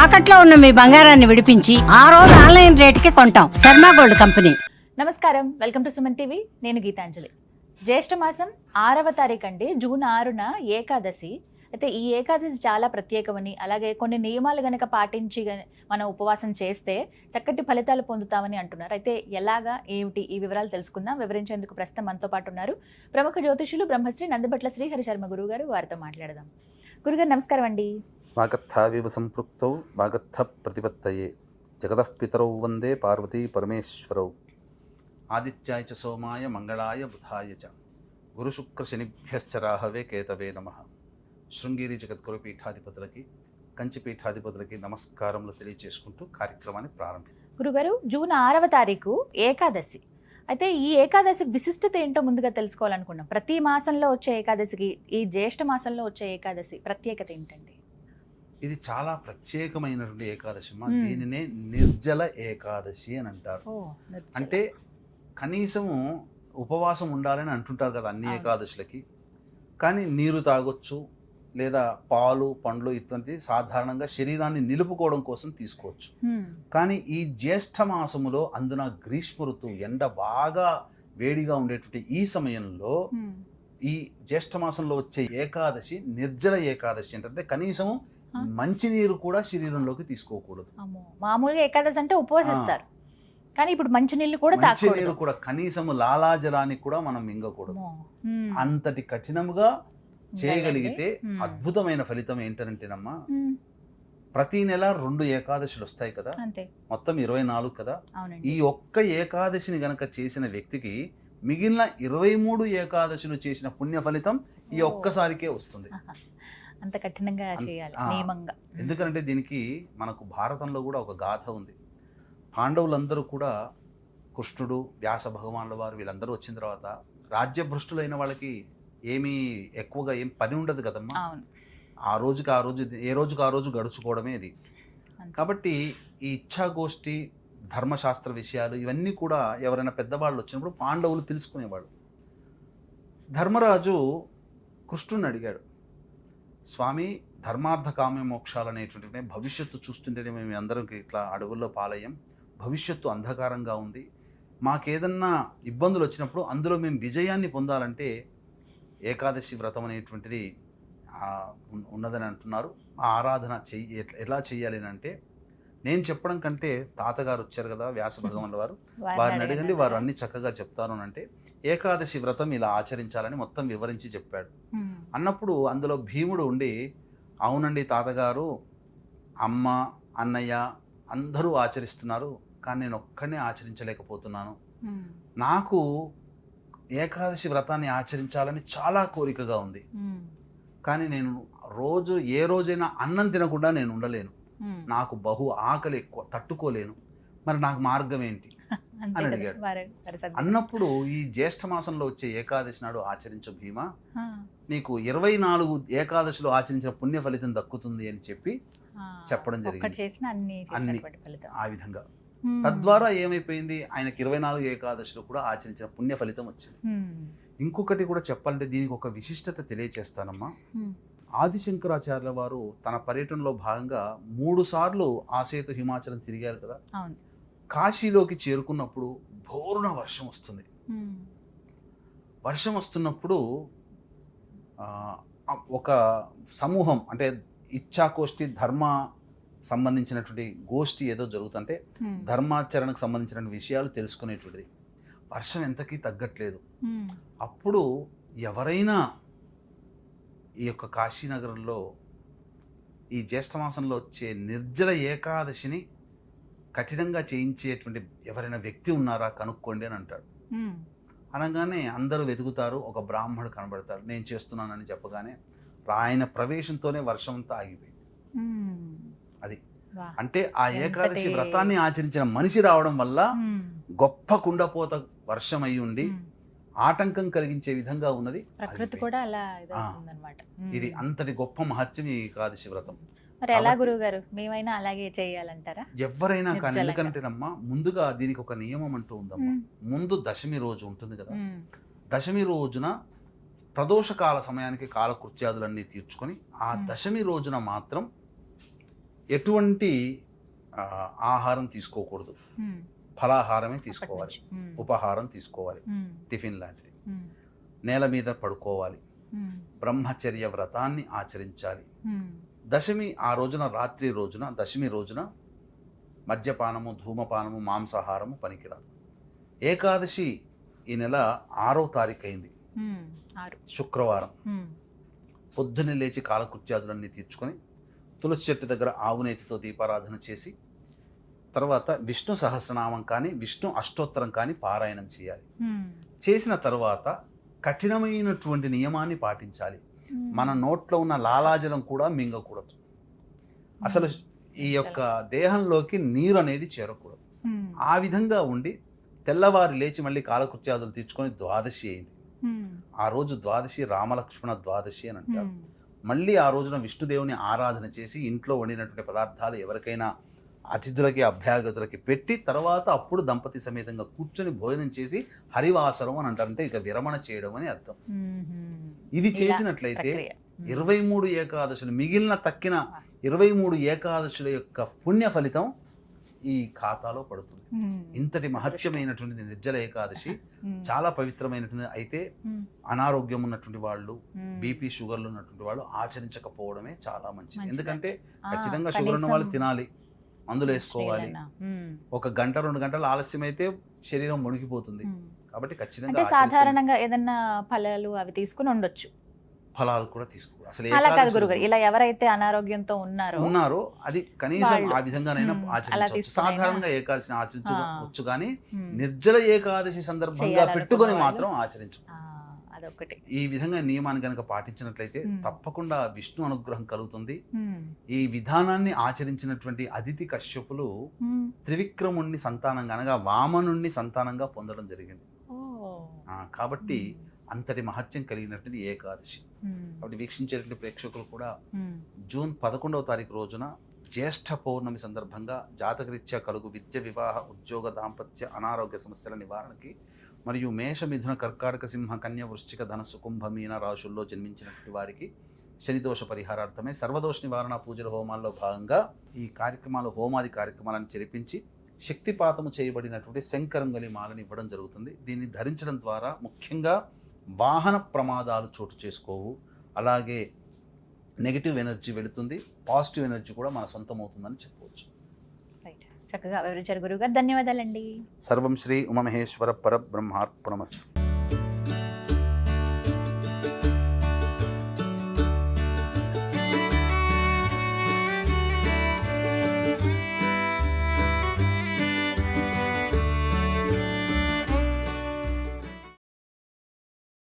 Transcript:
తాకట్లో ఉన్న మీ బంగారాన్ని విడిపించి ఆ రోజు ఆన్లైన్ రేటుకి కొంటాం. Sharma gold company. నమస్కారం, వెల్కమ్ టు సుమన్ టీవీ. నేను గీతాంజలి. జ్యేష్ఠ మాసం 6వ తారీఖు అండి, జూన్ 6న ఏకాదశి. అయితే ఈ ఏకాదశి చాలా ప్రత్యేకమని, అలాగే కొన్ని నియమాలు గనక పాటించి మనం ఉపవాసం చేస్తే చక్కటి ఫలితాలు పొందుతామని అంటున్నారు. అయితే ఎలాగా, ఏమిటి, ఈ వివరాలు తెలుసుకుందాం. వివరించేందుకు ప్రస్తుతం మనతో పాటు ఉన్నారు ప్రముఖ జ్యోతిషులు బ్రహ్మశ్రీ నందిబట్ల శ్రీహరి శర్మ గురువు గారు. వారితో మాట్లాడదాం. గురుగారు నమస్కారం అండి. వాగర్థావివ సంపృక్తౌ వాగర్థ ప్రతిపత్తయే జగతః పితరౌ వందే పార్వతీ పరమేశ్వరౌ. ఆదిత్యాయ చ సోమాయ మంగళాయ బుధాయ చ గురుశుక్రశనిభ్యశ్చ రాహవే కేతవే నమః. శృంగేరి జగద్గురు పీఠాధిపతులకి, కంచి పీఠాధిపతులకి నమస్కారములు తెలియజేసుకుంటూ కార్యక్రమాన్ని ప్రారంభించారు. గురుగారు, జూన్ 6వ తారీఖు ఏకాదశి. అయితే ఈ ఏకాదశి విశిష్టత ఏంటో ముందుగా తెలుసుకోవాలనుకున్నాం. ప్రతి మాసంలో వచ్చే ఏకాదశికి ఈ జ్యేష్ఠ మాసంలో వచ్చే ఏకాదశి ప్రత్యేకత ఏంటండి? ఇది చాలా ప్రత్యేకమైనటువంటి ఏకాదశి. దీనినే నిర్జల ఏకాదశి అని అంటారు. అంటే కనీసము ఉపవాసం ఉండాలని అంటుంటారు కదా అన్ని ఏకాదశులకి. కానీ నీరు తాగొచ్చు, లేదా పాలు పండ్లు ఇటువంటి సాధారణంగా శరీరాన్ని నిలుపుకోవడం కోసం తీసుకోవచ్చు. కానీ ఈ జ్యేష్ఠ మాసములో, అందున గ్రీష్మ ఋతువు, ఎండ బాగా వేడిగా ఉండేటువంటి ఈ సమయంలో ఈ జ్యేష్ఠ మాసంలో వచ్చే ఏకాదశి నిర్జల ఏకాదశి. అంటే కనీసము మంచినీరు కూడా శరీరంలోకి తీసుకోకూడదు. మామూలుగా ఏకాదశి అంటే ఉపవాసిస్తారు, కానీ ఇప్పుడు మంచినీళ్ళు కూడా మంచినీరు కూడా కనీసము లాలాజలాన్ని కూడా మనం మింగకూడదు. అంతటి కఠినముగా చేయగలిగితే అద్భుతమైన ఫలితం ఏంటంటేనమ్మా, ప్రతి నెల 2 ఏకాదశులు వస్తాయి కదా, మొత్తం 24 కదా. ఈ ఒక్క ఏకాదశిని గనక చేసిన వ్యక్తికి మిగిలిన 23 ఏకాదశులు చేసిన పుణ్య ఫలితం ఈ ఒక్కసారికే వస్తుంది. అంత కఠినంగా చేయాలి నియమంగా. ఎందుకంటే దీనికి మనకు భారతంలో కూడా ఒక గాథ ఉంది. పాండవులందరూ కూడా, కృష్ణుడు, వ్యాస భగవానుల వారు వీళ్ళందరూ వచ్చిన తర్వాత రాజ్యభ్రష్టులైన వాళ్ళకి ఏమీ ఎక్కువగా ఏం పని ఉండదు కదమ్మా. ఆ రోజుకి ఆ రోజు, ఏ రోజుకి ఆ రోజు గడుచుకోవడమే ఇది. కాబట్టి ఈ ఇచ్ఛాగోష్ఠి, ధర్మశాస్త్ర విషయాలు ఇవన్నీ కూడా ఎవరైనా పెద్దవాళ్ళు వచ్చినప్పుడు పాండవులు తెలుసుకునేవాడు. ధర్మరాజు కృష్ణుని అడిగాడు, స్వామి, ధర్మార్థ కామ్య మోక్షాలు అనేటువంటివి భవిష్యత్తు చూస్తుంటేనే మేము అందరం ఇట్లా అడవుల్లో పాలయ్యాం, భవిష్యత్తు అంధకారంగా ఉంది, మాకేదన్నా ఇబ్బందులు వచ్చినప్పుడు అందులో మేము విజయాన్ని పొందాలంటే ఏకాదశి వ్రతం అనేటువంటిది ఉన్నదని అంటున్నారు. ఆ ఆరాధన ఎలా చెయ్యాలి అంటే, నేను చెప్పడం కంటే తాతగారు వచ్చారు కదా వ్యాస భగవానుల వారు, వారిని అడగండి, వారు అన్ని చక్కగా చెప్తారు అని అంటే, ఏకాదశి వ్రతం ఇలా ఆచరించాలని మొత్తం వివరించి చెప్పాడు. అన్నప్పుడు అందులో భీముడు ఉండి, అవునండి తాతగారు, అమ్మ, అన్నయ్య అందరూ ఆచరిస్తున్నారు, కానీ నేను ఒక్కనే ఆచరించలేకపోతున్నాను. నాకు ఏకాదశి వ్రతాన్ని ఆచరించాలని చాలా కోరికగా ఉంది, కానీ నేను ఏ రోజైనా అన్నం తినకుండా నేను ఉండలేను, నాకు బహు ఆకలి ఎక్కువ, తట్టుకోలేను, మరి నాకు మార్గం ఏంటి అని అడిగాడు. అన్నప్పుడు ఈ జ్యేష్ఠ మాసంలో వచ్చే ఏకాదశి నాడు ఆచరించు భీమా, నీకు 24 ఏకాదశిలో ఆచరించిన పుణ్య ఫలితం దక్కుతుంది అని చెప్పడం జరిగింది. అన్ని ఆ విధంగా తద్వారా ఏమైపోయింది, ఆయనకి 24 ఏకాదశిలో కూడా ఆచరించిన పుణ్య ఫలితం వచ్చింది. ఇంకొకటి కూడా చెప్పాలంటే దీనికి ఒక విశిష్టత తెలియచేస్తానమ్మా. ఆదిశంకరాచార్యుల వారు తన పర్యటనలో భాగంగా 3 సార్లు ఆసేతు హిమాచలం తిరిగారు కదా. కాశీలోకి చేరుకున్నప్పుడు భోరున వర్షం వస్తుంది. వర్షం వస్తున్నప్పుడు ఒక సమూహం, అంటే ఇచ్ఛాగోష్ఠి, ధర్మ సంబంధించినటువంటి గోష్ఠి ఏదో జరుగుతుంటే ధర్మాచరణకు సంబంధించిన విషయాలు తెలుసుకునేటువంటిది. వర్షం ఎంతకీ తగ్గట్లేదు. అప్పుడు ఎవరైనా ఈ యొక్క కాశీనగరంలో ఈ జ్యేష్ఠ మాసంలో వచ్చే నిర్జల ఏకాదశిని కఠినంగా చేయించేటువంటి ఎవరైనా వ్యక్తి ఉన్నారా కనుక్కోండి అని అంటాడు. అనగానే అందరూ వెతుకుతారు, ఒక బ్రాహ్మణుడు కనబడతాడు. నేను చేస్తున్నానని చెప్పగానే ఆయన ప్రవేశంతోనే వర్షం అంతా ఆగిపోయింది. అది అంటే ఆ ఏకాదశి వ్రతాన్ని ఆచరించిన మనిషి రావడం వల్ల గొప్ప కుండపోత వర్షం అయి ఉండి ఆటంకం కలిగించే విధంగా ఉన్నది. ఇది అంతటి గొప్ప మహత్యం ఈ ఏకాదశి వ్రతం. మేమైనా అలాగే చేయాలంటారా? ఎవరైనా కానీ. ఎందుకంటేనమ్మా, ముందుగా దీనికి ఒక నియమం అంటూ ఉందమ్మా. ముందు దశమి రోజు ఉంటుంది కదా, దశమి రోజున ప్రదోషకాల సమయానికి కాలకృత్యాదులన్నీ తీర్చుకొని ఆ దశమి రోజున మాత్రం ఎటువంటి ఆహారం తీసుకోకూడదు, మ్మ్. ఫలాహారమే తీసుకోవాలి, మ్మ్. ఉపహారం తీసుకోవాలి, మ్మ్. టిఫిన్ లాంటిది. మ్మ్. నేల మీద పడుకోవాలి, మ్మ్. బ్రహ్మచర్య వ్రతాన్ని ఆచరించాలి. మ్మ్. దశమి ఆ రోజున, రాత్రి రోజున, దశమి రోజున మద్యపానము, ధూమపానము, మాంసాహారము పనికిరాదు. ఏకాదశి ఈ నెల 6వ తారీఖు అయింది, మ్మ్. 6. శుక్రవారం. మ్మ్. పొద్దున్నే లేచి కాలకృత్యాదులన్నీ తీర్చుకొని తులసి చెట్టు దగ్గర ఆవునేతితో దీపారాధన చేసి తర్వాత విష్ణు సహస్రనామం కానీ విష్ణు అష్టోత్తరం కానీ పారాయణం చేయాలి. మ్మ్. చేసిన తర్వాత కఠినమైనటువంటి నియమాన్ని పాటించాలి. మ్మ్. మన నోట్లో ఉన్న లాలాజలం కూడా మింగకూడదు. అసలు ఈ యొక్క దేహంలోకి నీరు అనేది చేరకూడదు. మ్మ్. ఆ విధంగా ఉండి తెల్లవారు లేచి మళ్ళీ కాలకృత్యాదులు తీర్చుకొని ద్వాదశి అయింది. మ్మ్. ఆ రోజు ద్వాదశి రామలక్ష్మణ ద్వాదశి అని అంటారు. మ్మ్. మళ్ళీ ఆ రోజున విష్ణుదేవుని ఆరాధన చేసి ఇంట్లో వండినటువంటి పదార్థాలు ఎవరికైనా అతిథులకి అభ్యాగతులకి పెట్టి తర్వాత అప్పుడు దంపతి సమేతంగా కూర్చొని భోజనం చేసి హరివాసరం అని అంటారు. అంటే ఇక విరమణ చేయడం అని అర్థం. మ్మ్. ఇది ఇలా చేసినట్లయితే ప్రక్రియ. మ్మ్. 23 ఏకాదశులు మిగిలిన తక్కిన 23 ఏకాదశుల యొక్క పుణ్య ఫలితం ఈ ఖాతాలో పడుతుంది. మ్మ్. ఇంతటి మహత్యమైనటువంటి నిర్జల ఏకాదశి మ్మ్. చాలా పవిత్రమైనటువంటి. అయితే మ్మ్. అనారోగ్యం ఉన్నటువంటి వాళ్ళు, మ్మ్. బీపీ షుగర్లు ఉన్నటువంటి వాళ్ళు ఆచరించకపోవడమే చాలా మంచిది. మంచిది. ఎందుకంటే ఆ, ఖచ్చితంగా షుగర్ ఉన్న వాళ్ళు కనీసం తినాలి, మందులు వేసుకోవాలి. శ్రీలైన. మ్మ్. 1 గంట 2 గంటలు ఆలస్యం అయితే శరీరం మునిగిపోతుంది. మ్మ్. కాబట్టి అంటే ఖచ్చితంగా సాధారణంగా ఏదన్నా ఫలాలు అవి తీసుకుని ఉండొచ్చు. ఫలాలు కూడా తీసుకోవాలి. అసలు అలా కాదు ఏకాదశి గురుగారు, ఇలా ఎవరైతే అనారోగ్యంతో ఉన్నారో అది కనీసం వాళ్ళు. ఆ విధంగానైనా అలా ఆచరించవచ్చు. తీసుకునైనా. సాధారణంగా ఏకాదశిని ఆచరించవచ్చు కానీ మ్మ్. నిర్జల ఏకాదశి సందర్భంగా చేయాలనుకున్న పెట్టుకొని వాళ్ళు. మాత్రం ఆచరించు. ఆ, అదొకటి. ఈ విధంగా నియమాన్ని కనుక పాటించినట్లయితే మ్మ్. తప్పకుండా విష్ణు అనుగ్రహం కలుగుతుంది. మ్మ్. ఈ విధానాన్ని ఆచరించినటువంటి అదితి కశ్యపులు మ్మ్. త్రివిక్రముణ్ణి సంతానంగా అనగా వామనుణ్ణి సంతానంగా పొందడం జరిగింది. ఓ. కాబట్టి అంతటి మహత్యం కలిగినటువంటి ఏకాదశి. మ్మ్. కాబట్టి వీక్షించేటువంటి ప్రేక్షకులు కూడా మ్మ్. జూన్ 11వ తారీఖు రోజున జ్యేష్ఠ పౌర్ణమి సందర్భంగా జాతకరీత్యా కలుగు విద్య, వివాహ, ఉద్యోగ, దాంపత్య, అనారోగ్య సమస్యల నివారణకి మరియు మేష, మిథున, కర్కాటక, సింహ, కన్య, వృశ్చిక, ధనస్సు, కుంభ, మీన రాశుల్లో జన్మించినటువంటి వారికి శనిదోష పరిహారార్థమే సర్వదోష నివారణ పూజల హోమాల్లో భాగంగా ఈ కార్యక్రమాలు, హోమాది కార్యక్రమాలను జరిపించి శక్తిపాతము చేయబడినటువంటి శంకరంగలి మాలని ఇవ్వడం జరుగుతుంది. దీన్ని ధరించడం ద్వారా ముఖ్యంగా వాహన ప్రమాదాలు చోటు చేసుకోవు, అలాగే నెగిటివ్ ఎనర్జీ వెళుతుంది, పాజిటివ్ ఎనర్జీ కూడా మన సొంతం అవుతుందని చెప్పవచ్చు. రైట్. చక్కగా వివరించారు గురుగారు, ధన్యవాదాలండి. సర్వం శ్రీ ఉమామహేశ్వర పరబ్రహ్మార్పణమస్తు.